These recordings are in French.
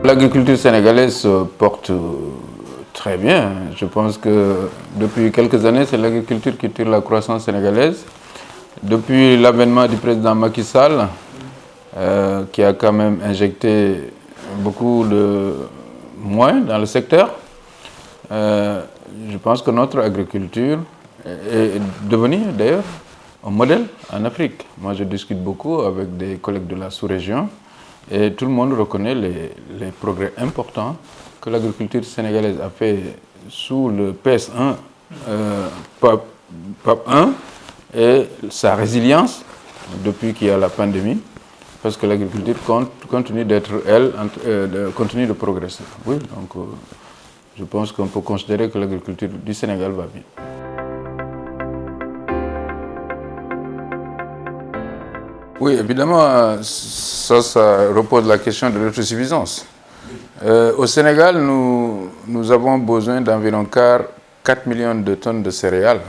L'agriculture sénégalaise se porte très bien. Je pense que depuis quelques années, c'est l'agriculture qui tire la croissance sénégalaise. Depuis l'avènement du président Macky Sall, qui a quand même injecté beaucoup de moyens dans le secteur, je pense que notre agriculture est devenue d'ailleurs un modèle en Afrique. Moi, je discute beaucoup avec des collègues de la sous-région et tout le monde reconnaît les progrès importants que l'agriculture sénégalaise a fait sous le PS1, PAP 1 et sa résilience depuis qu'il y a la pandémie, parce que l'agriculture continue d'être, elle, continue de progresser. Oui, donc je pense qu'on peut considérer que l'agriculture du Sénégal va bien. Oui, évidemment, ça repose la question de l'autosuffisance. Au Sénégal, nous avons besoin d'environ 4 millions de tonnes de céréales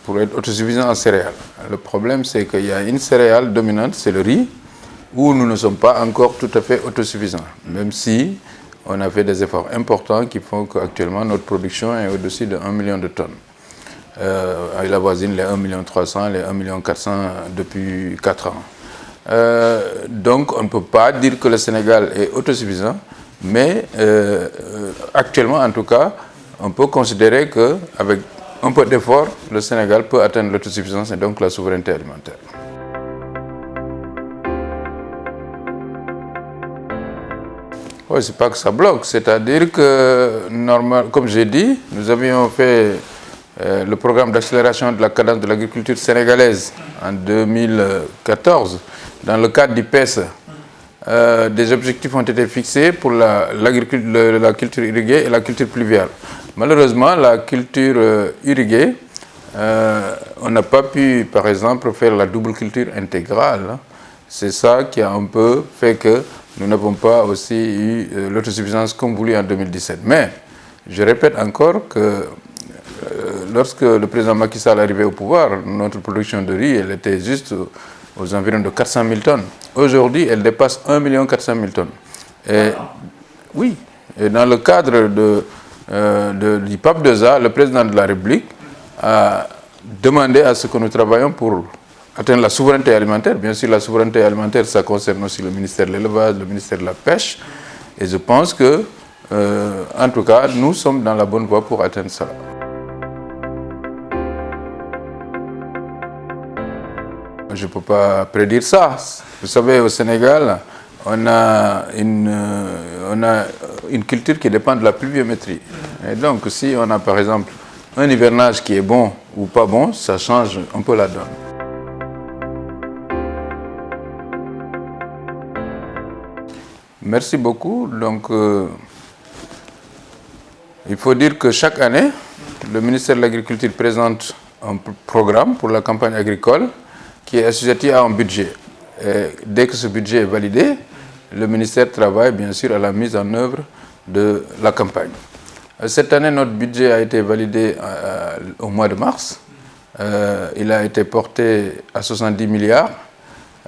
pour être autosuffisants en céréales. Le problème, c'est qu'il y a une céréale dominante, c'est le riz, où nous ne sommes pas encore tout à fait autosuffisants, même si on a fait des efforts importants qui font qu'actuellement notre production est au-dessus de 1 million de tonnes. Il avoisine les 1,3 million, les 1,4 million depuis 4 ans. Donc on ne peut pas dire que le Sénégal est autosuffisant, mais actuellement en tout cas, on peut considérer qu'avec un peu d'effort, le Sénégal peut atteindre l'autosuffisance et donc la souveraineté alimentaire. Oui, c'est pas que ça bloque, c'est-à-dire que, comme j'ai dit, nous avions fait le programme d'accélération de la cadence de l'agriculture sénégalaise en 2014, dans le cadre du PSE. Des objectifs ont été fixés pour la culture irriguée et la culture pluviale. Malheureusement, la culture irriguée, on n'a pas pu, par exemple, faire la double culture intégrale. C'est ça qui a un peu fait que nous n'avons pas aussi eu l'autosuffisance comme voulu en 2017. Mais je répète encore que lorsque le président Macky Sall est arrivé au pouvoir, notre production de riz, elle était juste aux environs de 400 000 tonnes. Aujourd'hui, elle dépasse 1 400 000 tonnes. Et, oui, et dans le cadre du PAP 2A, le président de la République a demandé à ce que nous travaillions pour atteindre la souveraineté alimentaire. Bien sûr, la souveraineté alimentaire, ça concerne aussi le ministère de l'élevage, le ministère de la pêche. Et je pense que, en tout cas, nous sommes dans la bonne voie pour atteindre ça. Je ne peux pas prédire ça. Vous savez, au Sénégal, on a une culture qui dépend de la pluviométrie. Et donc, si on a par exemple un hivernage qui est bon ou pas bon, ça change un peu la donne. Merci beaucoup. Donc, il faut dire que chaque année, le ministère de l'Agriculture présente un programme pour la campagne agricole qui est assujetti à un budget. Et dès que ce budget est validé, le ministère travaille bien sûr à la mise en œuvre de la campagne. Cette année, notre budget a été validé au mois de mars. Il a été porté à 70 milliards.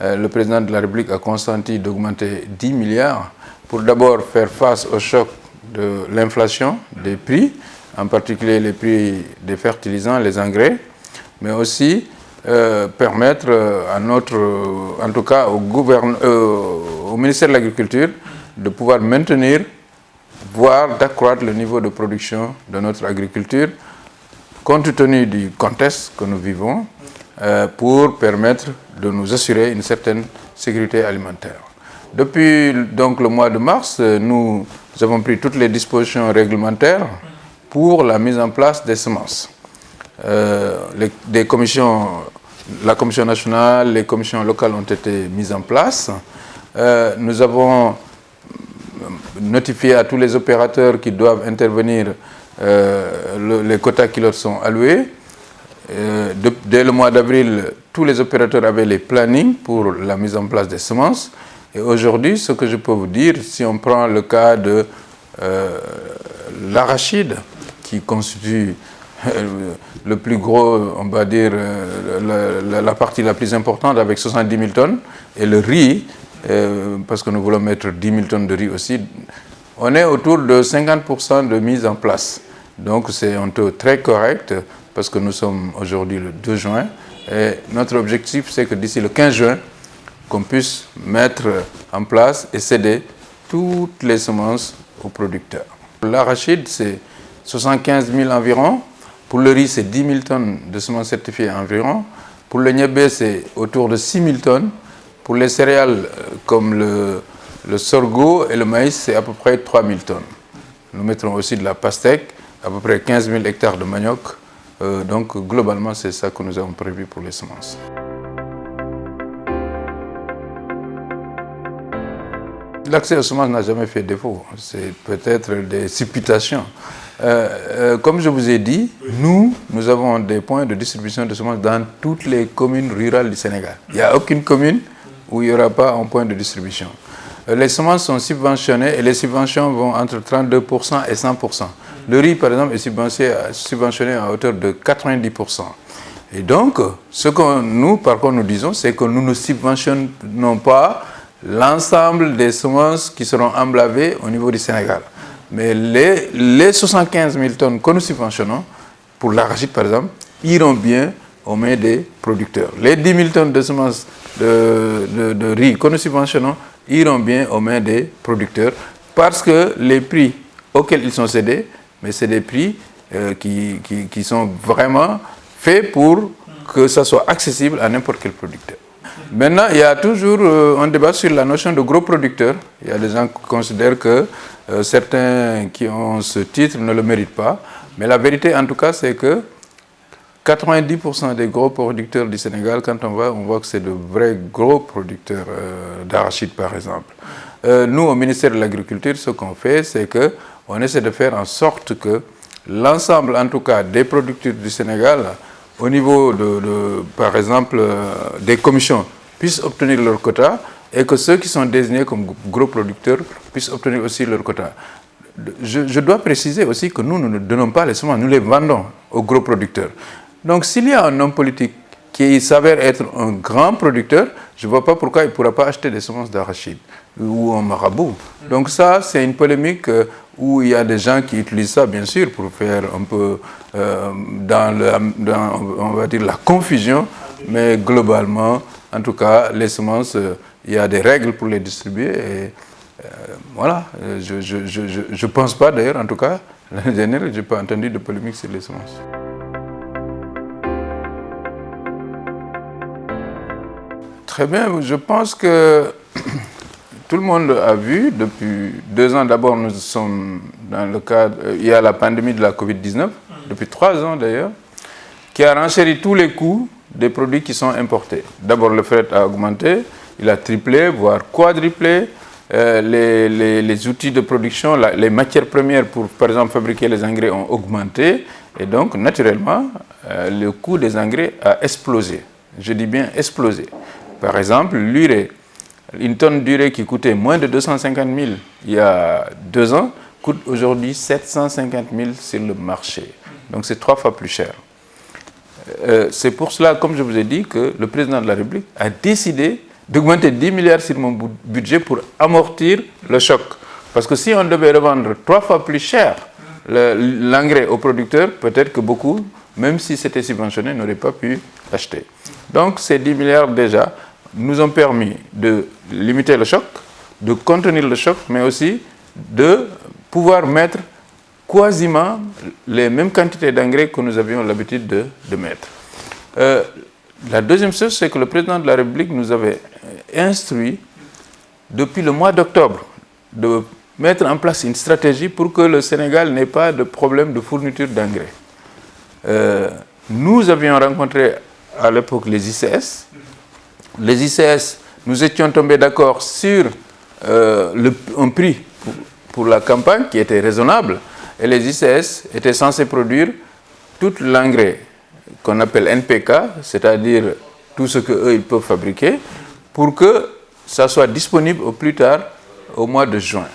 Le président de la République a consenti d'augmenter 10 milliards pour d'abord faire face au choc de l'inflation des prix, en particulier les prix des fertilisants, les engrais, mais aussi permettre en tout cas au ministère de l'Agriculture de pouvoir maintenir, voire d'accroître le niveau de production de notre agriculture, compte tenu du contexte que nous vivons, pour permettre de nous assurer une certaine sécurité alimentaire. Depuis donc le mois de mars, nous avons pris toutes les dispositions réglementaires pour la mise en place des semences. La commission nationale, les commissions locales ont été mises en place. Nous avons notifié à tous les opérateurs qui doivent intervenir les quotas qui leur sont alloués. Dès le mois d'avril, tous les opérateurs avaient les plannings pour la mise en place des semences. Et aujourd'hui, ce que je peux vous dire, si on prend le cas de l'arachide, qui constitue le plus gros, on va dire, la partie la plus importante avec 70 000 tonnes, et le riz parce que nous voulons mettre 10 000 tonnes de riz aussi. On est autour de 50% de mise en place. Donc c'est un taux très correct parce que nous sommes aujourd'hui le 2 juin. Et notre objectif, c'est que d'ici le 15 juin, qu'on puisse mettre en place et céder toutes les semences aux producteurs. L'arachide, c'est 75 000 environ. Pour le riz, c'est 10 000 tonnes de semences certifiées environ. Pour le niébé, c'est autour de 6 000 tonnes. Pour les céréales comme le sorgho et le maïs, c'est à peu près 3 000 tonnes. Nous mettrons aussi de la pastèque, à peu près 15 000 hectares de manioc. Donc globalement, c'est ça que nous avons prévu pour les semences. L'accès aux semences n'a jamais fait défaut. C'est peut-être des supputations. Comme je vous ai dit, nous avons des points de distribution de semences dans toutes les communes rurales du Sénégal. Il n'y a aucune commune où il n'y aura pas un point de distribution. Les semences sont subventionnées et les subventions vont entre 32% et 100%. Le riz, par exemple, est subventionné à hauteur de 90%. Et donc, ce que nous, par contre, nous disons, c'est que nous ne subventionnons pas l'ensemble des semences qui seront emblavées au niveau du Sénégal. Mais les 75 000 tonnes que nous subventionnons, pour l'arachide par exemple, iront bien aux mains des producteurs. Les 10 000 tonnes de semences de riz que nous subventionnons iront bien aux mains des producteurs parce que les prix auxquels ils sont cédés, mais c'est des prix qui sont vraiment faits pour que ça soit accessible à n'importe quel producteur. Maintenant, il y a toujours un débat sur la notion de gros producteurs. Il y a des gens qui considèrent que certains qui ont ce titre ne le méritent pas. Mais la vérité, en tout cas, c'est que 90% des gros producteurs du Sénégal, quand on voit que c'est de vrais gros producteurs d'arachide, par exemple. Nous, au ministère de l'Agriculture, ce qu'on fait, c'est qu'on essaie de faire en sorte que l'ensemble, en tout cas, des producteurs du Sénégal, au niveau par exemple, des commissions, puissent obtenir leur quota et que ceux qui sont désignés comme gros producteurs puissent obtenir aussi leur quota. Je dois préciser aussi que nous ne donnons pas les semences, nous les vendons aux gros producteurs. Donc s'il y a un homme politique qui s'avère être un grand producteur, je ne vois pas pourquoi il ne pourra pas acheter des semences d'arachide ou un marabout. Donc ça, c'est une polémique où il y a des gens qui utilisent ça, bien sûr, pour faire un peu, on va dire, la confusion. Mais globalement, en tout cas, les semences, il y a des règles pour les distribuer. Et voilà, je ne pense pas d'ailleurs, en tout cas, l'année dernière, je n'ai pas entendu de polémique sur les semences. Très bien, je pense que tout le monde a vu, depuis 2 ans d'abord, nous sommes dans le cadre, il y a la pandémie de la Covid-19, depuis 3 ans d'ailleurs, qui a renchéri tous les coûts des produits qui sont importés. D'abord, le fret a augmenté, il a triplé, voire quadruplé. Les outils de production, les matières premières pour, par exemple, fabriquer les engrais ont augmenté. Et donc, naturellement, le coût des engrais a explosé. Je dis bien explosé. Par exemple, l'urée, une tonne d'urée qui coûtait moins de 250 000 il y a 2 ans, coûte aujourd'hui 750 000 sur le marché. Donc c'est 3 fois plus cher. C'est pour cela, comme je vous ai dit, que le président de la République a décidé d'augmenter 10 milliards sur mon budget pour amortir le choc. Parce que si on devait revendre 3 fois plus cher l'engrais aux producteurs, peut-être que beaucoup, même si c'était subventionné, n'auraient pas pu acheter. Donc ces 10 milliards déjà nous ont permis de limiter le choc, de contenir le choc, mais aussi de pouvoir mettre quasiment les mêmes quantités d'engrais que nous avions l'habitude de mettre. La deuxième chose, c'est que le président de la République nous avait instruit depuis le mois d'octobre de mettre en place une stratégie pour que le Sénégal n'ait pas de problème de fourniture d'engrais. Nous avions rencontré à l'époque les ICS. Les ICS, nous étions tombés d'accord sur un prix pour la campagne qui était raisonnable. Et les ICS étaient censés produire tout l'engrais qu'on appelle NPK, c'est-à-dire tout ce qu'eux ils peuvent fabriquer, pour que ça soit disponible au plus tard au mois de juin.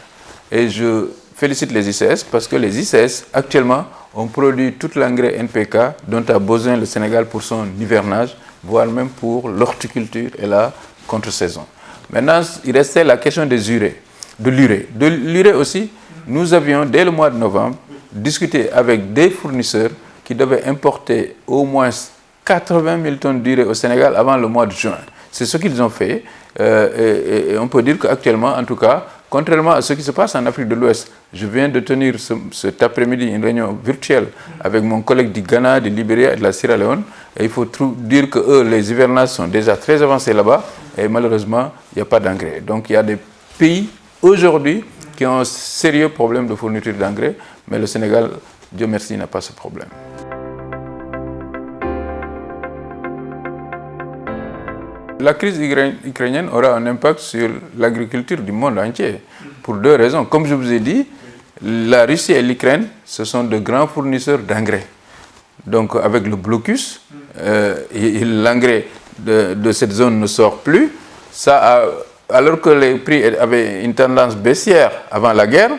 Et je félicite les ICS parce que les ICS actuellement ont produit tout l'engrais NPK dont a besoin le Sénégal pour son hivernage, voire même pour l'horticulture et la contre-saison. Maintenant, il restait la question des urées, de l'urée. De l'urée aussi, nous avions, dès le mois de novembre, discuté avec des fournisseurs qui devaient importer au moins 80 000 tonnes d'urée au Sénégal avant le mois de juin. C'est ce qu'ils ont fait. Et on peut dire qu'actuellement, en tout cas, contrairement à ce qui se passe en Afrique de l'Ouest, je viens de tenir cet après-midi une réunion virtuelle avec mon collègue du Ghana, du Libéria et de la Sierra Leone. Et il faut dire que eux, les hivernages sont déjà très avancés là-bas. Et malheureusement, il n'y a pas d'engrais. Donc il y a des pays aujourd'hui qui ont un sérieux problème de fourniture d'engrais. Mais le Sénégal, Dieu merci, n'a pas ce problème. La crise ukrainienne aura un impact sur l'agriculture du monde entier, pour deux raisons. Comme je vous ai dit, la Russie et l'Ukraine, ce sont de grands fournisseurs d'engrais. Donc avec le blocus, l'engrais de cette zone ne sort plus. Alors que les prix avaient une tendance baissière avant la guerre,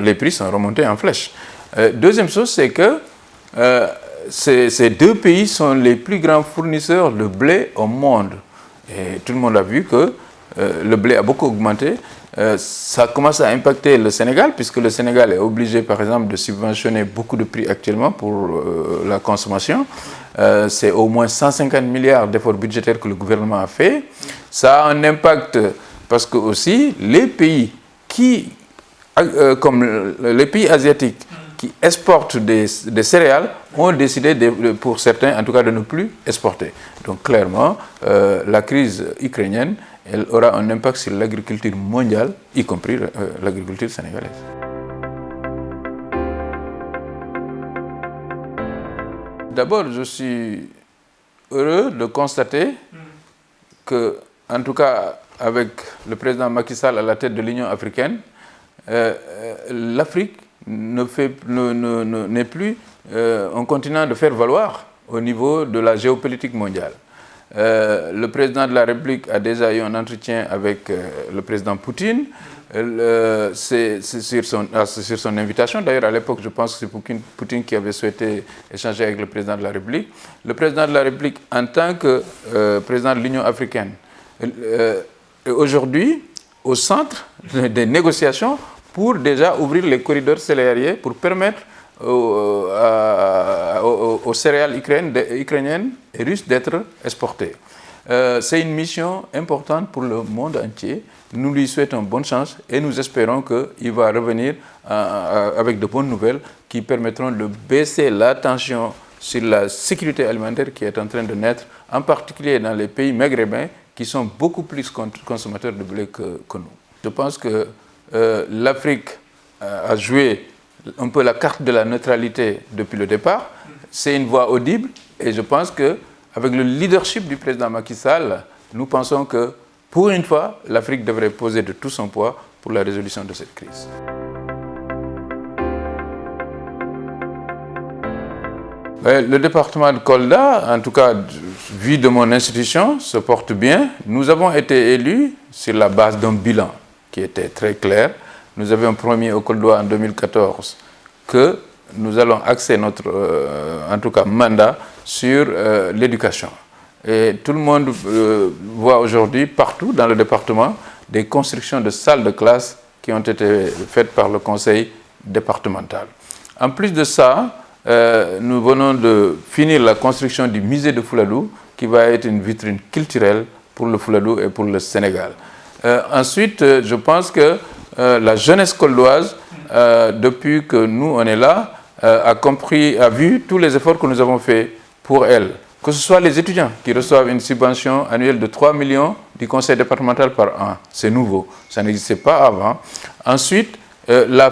les prix sont remontés en flèche. Deuxième chose, c'est que ces deux pays sont les plus grands fournisseurs de blé au monde. Et tout le monde a vu que le blé a beaucoup augmenté. Ça commence à impacter le Sénégal, puisque le Sénégal est obligé, par exemple, de subventionner beaucoup de prix actuellement pour la consommation. C'est au moins 150 milliards d'efforts budgétaires que le gouvernement a fait. Ça a un impact parce que aussi les pays comme les pays asiatiques, qui exportent des céréales ont décidé, pour certains en tout cas, de ne plus exporter. Donc clairement, la crise ukrainienne, elle aura un impact sur l'agriculture mondiale, y compris l'agriculture sénégalaise. D'abord, je suis heureux de constater que, en tout cas avec le président Macky Sall à la tête de l'Union africaine, l'Afrique n'est plus un continent de faire valoir au niveau de la géopolitique mondiale. Le président de la République a déjà eu un entretien avec le président Poutine. C'est sur son invitation. D'ailleurs, à l'époque, je pense que c'est Poutine qui avait souhaité échanger avec le président de la République. Le président de la République, en tant que président de l'Union africaine, est aujourd'hui au centre des négociations pour déjà ouvrir les corridors céréaliers pour permettre aux céréales ukrainiennes et russes d'être exportées. C'est une mission importante pour le monde entier. Nous lui souhaitons bonne chance et nous espérons qu'il va revenir avec de bonnes nouvelles qui permettront de baisser la tension sur la sécurité alimentaire qui est en train de naître, en particulier dans les pays maghrébins qui sont beaucoup plus consommateurs de blé que nous. Je pense que l'Afrique a joué un peu la carte de la neutralité depuis le départ. C'est une voix audible et je pense qu'avec le leadership du président Macky Sall, nous pensons que pour une fois, l'Afrique devrait poser de tout son poids pour la résolution de cette crise. Le département de Kolda, en tout cas, vu de mon institution, se porte bien. Nous avons été élus sur la base d'un bilan qui était très clair. Nous avions promis au Koldois en 2014 que nous allons axer notre en tout cas, mandat sur l'éducation. Et tout le monde voit aujourd'hui, partout dans le département, des constructions de salles de classe qui ont été faites par le conseil départemental. En plus de ça, nous venons de finir la construction du musée de Fouladou, qui va être une vitrine culturelle pour le Fouladou et pour le Sénégal. Ensuite, je pense que la jeunesse koldoise, depuis que nous on est là, a vu tous les efforts que nous avons faits pour elle. Que ce soit les étudiants qui reçoivent une subvention annuelle de 3 millions du conseil départemental par an. C'est nouveau, ça n'existait pas avant. Ensuite, la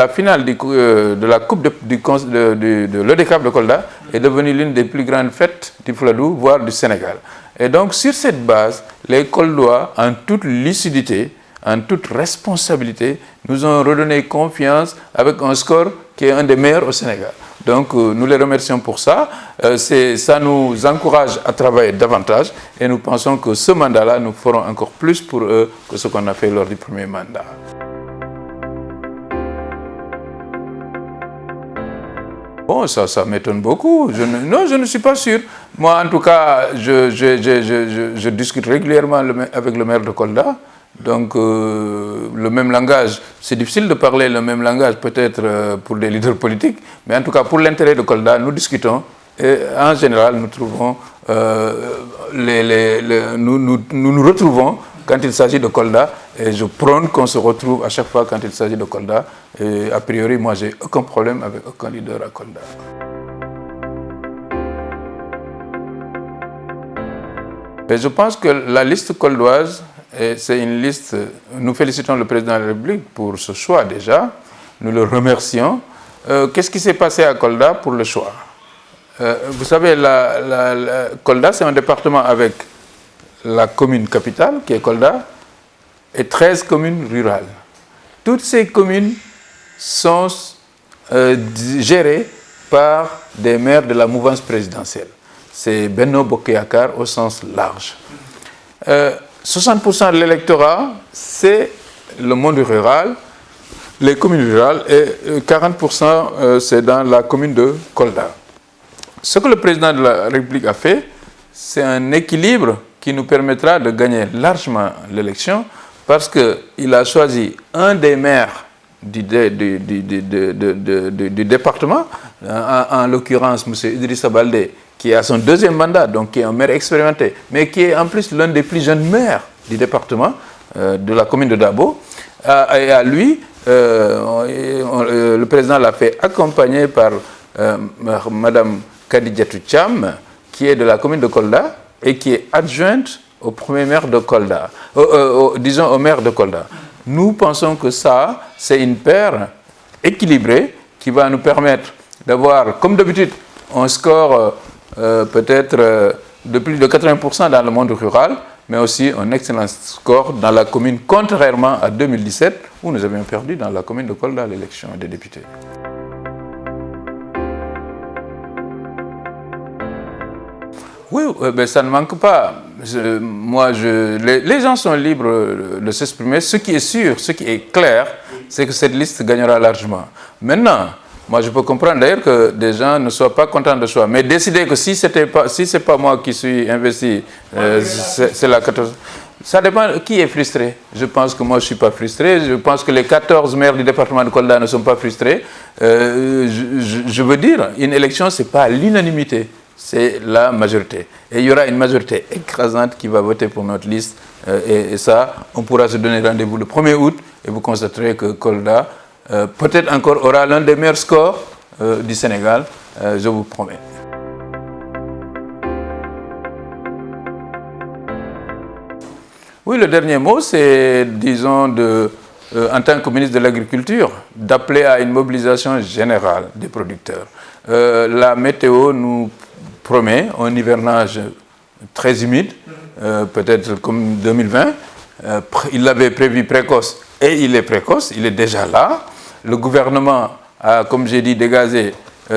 finale de la coupe de l'ODCAV de Kolda est devenue l'une des plus grandes fêtes du Fouladou, voire du Sénégal. Et donc, sur cette base, les Koldois, en toute lucidité, en toute responsabilité, nous ont redonné confiance avec un score qui est un des meilleurs au Sénégal. Donc, nous les remercions pour ça. Ça nous encourage à travailler davantage et nous pensons que ce mandat-là, nous ferons encore plus pour eux que ce qu'on a fait lors du premier mandat. bon, ça m'étonne beaucoup. Non, je ne suis pas sûr. Moi, en tout cas, je discute régulièrement avec le maire de Kolda. Donc, le même langage, c'est difficile de parler le même langage peut-être pour des leaders politiques, mais en tout cas, pour l'intérêt de Kolda, nous discutons et en général, nous trouvons, nous retrouvons quand il s'agit de Kolda, et je prône qu'on se retrouve à chaque fois quand il s'agit de Kolda. Et a priori, moi, j'ai aucun problème avec aucun leader à Kolda. Et je pense que la liste koldoise, c'est une liste, nous félicitons le président de la République pour ce choix déjà, nous le remercions. Qu'est-ce qui s'est passé à Kolda pour le choix? Vous savez, Kolda, c'est un département avec la commune capitale, qui est Kolda, et 13 communes rurales. Toutes ces communes sont gérées par des maires de la mouvance présidentielle. C'est Benno Bokk Yakaar au sens large. 60% de l'électorat, c'est le monde rural, les communes rurales, et 40% c'est dans la commune de Kolda. Ce que le président de la République a fait, c'est un équilibre qui nous permettra de gagner largement l'élection parce qu'il a choisi un des maires du département, en l'occurrence M. Idrissa Baldé, qui a son deuxième mandat, donc qui est un maire expérimenté, mais qui est en plus l'un des plus jeunes maires du département, de la commune de Dabo. Et à lui, le président l'a fait accompagner par Mme Kadidiatou Thiam, qui est de la commune de Kolda et qui est adjointe au premier maire de Kolda, disons au maire de Kolda. Nous pensons que ça, c'est une paire équilibrée qui va nous permettre d'avoir, comme d'habitude, un score peut-être de plus de 80% dans le monde rural, mais aussi un excellent score dans la commune, contrairement à 2017, où nous avions perdu dans la commune de Kolda l'élection des députés. Oui, ben ça ne manque pas. Les gens sont libres de s'exprimer. Ce qui est sûr, ce qui est clair, c'est que cette liste gagnera largement. Maintenant, moi je peux comprendre d'ailleurs que des gens ne soient pas contents de choix. Mais décider que si ce n'est pas moi qui suis investi, c'est la 14. Ça dépend qui est frustré. Je pense que moi je ne suis pas frustré. Je pense que les 14 maires du département de Kolda ne sont pas frustrés. Je veux dire, une élection, ce n'est pas l'unanimité. C'est la majorité. Et il y aura une majorité écrasante qui va voter pour notre liste. Et ça, on pourra se donner rendez-vous le 1er août et vous constaterez que Kolda, peut-être encore, aura l'un des meilleurs scores du Sénégal, je vous promets. Oui, le dernier mot, c'est, disons, en tant que ministre de l'Agriculture, d'appeler à une mobilisation générale des producteurs. La météo nous promet un hivernage très humide, peut-être comme 2020. Il l'avait prévu précoce et il est précoce, il est déjà là. Le gouvernement a, comme j'ai dit, dégagé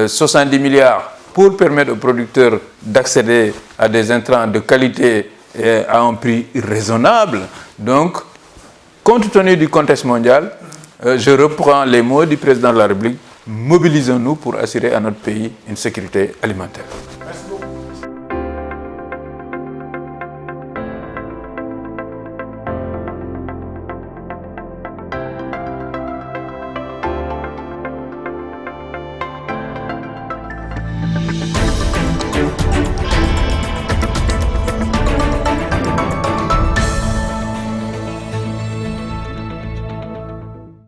70 milliards pour permettre aux producteurs d'accéder à des intrants de qualité et à un prix raisonnable. Donc, compte tenu du contexte mondial, je reprends les mots du président de la République. Mobilisons-nous pour assurer à notre pays une sécurité alimentaire.